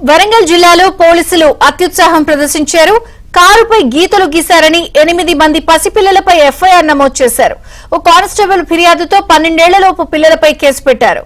వరంగల్ జిల్లాలో పోలీసులు అత్యుత్సాహం ప్రదర్శించారు. కారుపై గీతలు గీశారని 8 మంది పసిపిల్లలపై ఎఫ్ఐఆర్ నమోదు చేశారు. ఓ కానిస్టేబుల్ ఫిర్యాదుతో 12 ఏళ్లలోపు పిల్లలపై కేసు పెట్టారు.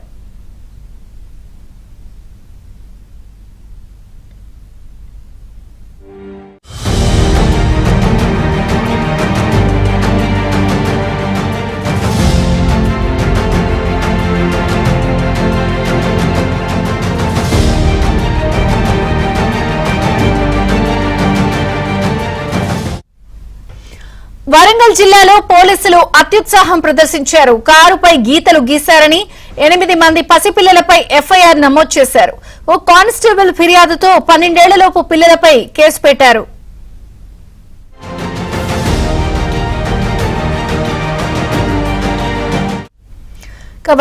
వరంగల్ జిల్లాలో పోలీసులు అత్యుత్సాహం ప్రదర్శించారు. కారుపై గీతలు గీశారని 8 మంది పసిపిల్లలపై ఎఫ్ఐఆర్ నమోదు చేశారు. ఓ కానిస్టేబుల్ ఫిర్యాదుతో 12 ఏళ్లలోపు పిల్లలపై కేసు పెట్టారు.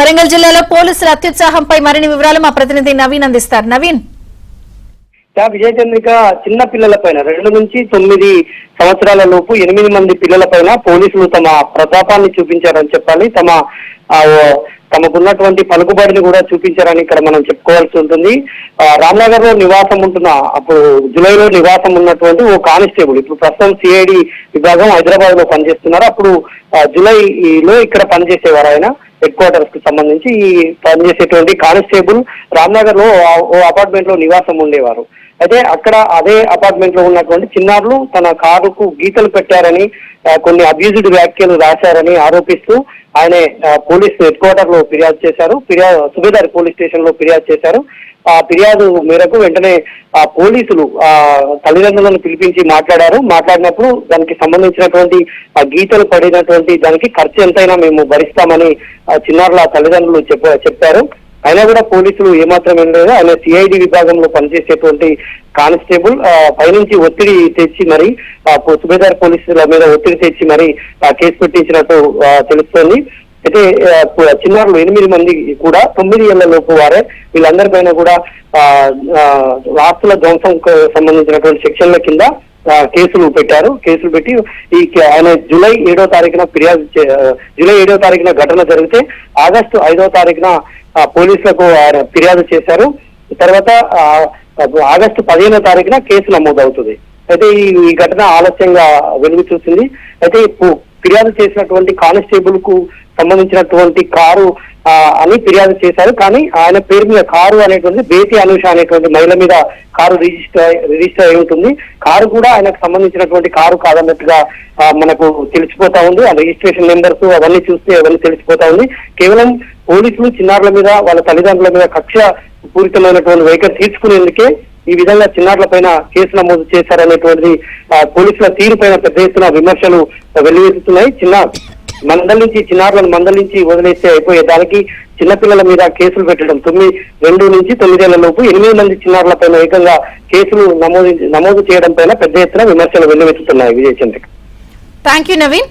వరంగల్ జిల్లాలో పోలీసుల అత్యుత్సాహంపై మరిన్ని వివరాలు మా ప్రతినిధి నవీన్ అందిస్తారు. నవీన్, విజయచంద్రిక చిన్న పిల్లల పైన 2 నుంచి 9 సంవత్సరాల లోపు 8 మంది పిల్లల పైన పోలీసులు తమ ప్రతాపాన్ని చూపించారని చెప్పాలి. తమకున్నటువంటి పలుకుబడిని కూడా చూపించారని ఇక్కడ మనం చెప్పుకోవాల్సి ఉంటుంది. రామ్నగర్ లో నివాసం ఉంటున్న, అప్పుడు జులైలో నివాసం ఉన్నటువంటి ఓ కానిస్టేబుల్ ఇప్పుడు ప్రస్తుతం సిఐడి విభాగం హైదరాబాద్ లో పనిచేస్తున్నారు. అప్పుడు జులైలో ఇక్కడ పనిచేసేవారు. ఆయన హెడ్ క్వార్టర్స్ కి సంబంధించి ఈ పనిచేసేటువంటి కానిస్టేబుల్ రామ్నగర్ లో ఓ అపార్ట్మెంట్ లో నివాసం ఉండేవారు. అయితే అక్కడ అదే అపార్ట్మెంట్ లో ఉన్నటువంటి చిన్నారులు తన కారుకు గీతలు పెట్టారని, కొన్ని అబ్యూజ్డ్ వ్యాఖ్యలు రాశారని ఆరోపిస్తూ ఆయన పోలీస్ హెడ్ క్వార్టర్ లో ఫిర్యాదు చేశారు. సుబేదారి పోలీస్ స్టేషన్ లో ఫిర్యాదు చేశారు. ఆ ఫిర్యాదు మేరకు వెంటనే పోలీసులు తల్లిదండ్రులను పిలిపించి మాట్లాడినప్పుడు దానికి సంబంధించినటువంటి గీతలు పడినటువంటి దానికి ఖర్చు ఎంతైనా మేము భరిస్తామని చిన్నారుల తల్లిదండ్రులు చెప్పారు. అయినా కూడా పోలీసులు ఏమాత్రం లేదు. ఆయన సిఐడి విభాగంలో పనిచేసేటువంటి కానిస్టేబుల్ పైనుంచి ఒత్తిడి తెచ్చి మరి సుబేదార్ పోలీసుల మీద ఒత్తిడి తెచ్చి మరి కేసు పెట్టించినట్టు తెలుస్తోంది. అయితే చిన్నారులు 8 మంది కూడా 9 ఏళ్ల లోపు వారే. వీళ్ళందరిపైన కూడా ఆస్తుల ధ్వంసం సంబంధించినటువంటి సెక్షన్ల కింద కేసులు పెట్టారు. కేసులు పెట్టి ఆయన జూలై 7వ తారీఖున జూలై 7వ తారీఖున ఘటన జరిగితే ఆగస్టు 5వ తారీఖున పోలీసులకు ఆయన ఫిర్యాదు చేశారు. తర్వాత ఆగస్టు 15వ తారీఖున కేసు నమోదవుతుంది. అయితే ఈ ఘటన ఆలస్యంగా వెలుగు చూసింది. అయితే ఫిర్యాదు చేసినటువంటి కానిస్టేబుల్ కు సంబంధించినటువంటి కారు అని ఫిర్యాదు చేశారు. కానీ ఆయన పేరు మీద కారు అనేటువంటి బేతి అనూష అనేటువంటి మహిళ మీద కారు రిజిస్టర్ అయి ఉంటుంది. కారు కూడా ఆయనకు సంబంధించినటువంటి కారు కాదన్నట్టుగా మనకు తెలిసిపోతా ఉంది. ఆ రిజిస్ట్రేషన్ నెంబర్స్ అవన్నీ చూస్తే అవన్నీ తెలిసిపోతా ఉంది. కేవలం పోలీసులు చిన్నారుల మీద, వాళ్ళ తల్లిదండ్రుల మీద కక్ష పూరితమైనటువంటి వైఖరి తీర్చుకునేందుకే ఈ విధంగా చిన్నారుల పైన కేసు నమోదు చేశారనేటువంటిది పోలీసుల తీరు పైన పెద్ద ఎత్తున విమర్శలు వెల్లువెత్తుతున్నాయి. చిన్నారులను మందలించి వదిలేస్తే అయిపోయే దానికి చిన్నపిల్లల మీద కేసులు పెట్టడం, 2 నుంచి 9 ఏళ్ల లోపు 8 మంది చిన్నారుల పైన ఏకంగా కేసులు నమోదు చేయడం పైన పెద్ద ఎత్తున విమర్శలు వెల్లువెత్తుతున్నాయి. విజయచంద్రిక. Thank you Naveen.